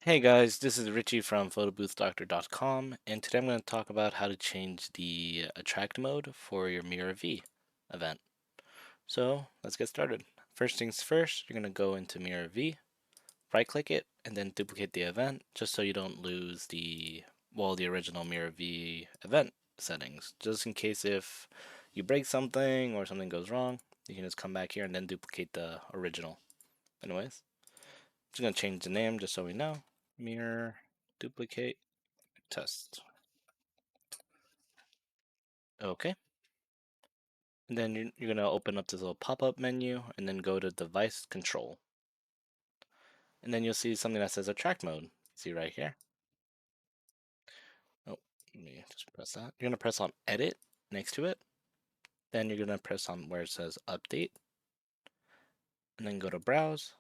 Hey guys, this is Richie from photobooth.com, and today I'm going to talk about how to change the attract mode for your Mirror V event. So let's get started. First things first, you're going to go into Mirror V, right click it, and then duplicate the event just so you don't lose the original Mirror V event settings. Just in case if you break something or something goes wrong, you can just come back here and then duplicate the original. Anyways, just going to change the name just so we know. Mirror duplicate test. Okay. And then you're going to open up this little pop-up menu and then go to device control. And then you'll see something that says attract mode. See right here. Oh, let me just press that. You're going to press on edit next to it. Then you're going to press on where it says update. And then go to browse.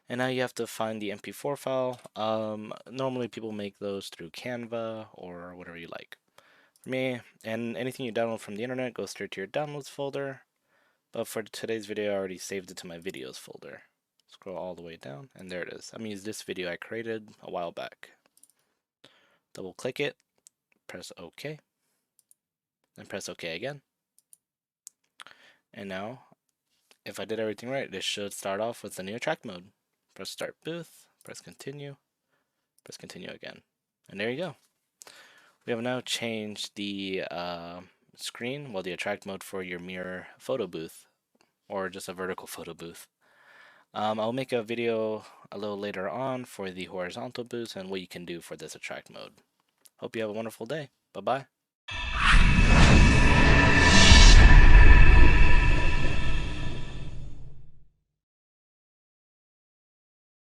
And now you have to find the MP4 file. Normally people make those through Canva or whatever you like. For me, and anything you download from the internet goes straight to your downloads folder. But for today's video, I already saved it to my videos folder. Scroll all the way down, and there it is. I'm going to use this video I created a while back. Double click it, press OK, then press OK again. And now, if I did everything right, this should start off with the new attract mode. Press start booth, press continue again. And there you go. We have now changed the screen, the attract mode for your mirror photo booth, or just a vertical photo booth. I'll make a video a little later on for the horizontal boost and what you can do for this attract mode. Hope you have a wonderful day. Bye bye.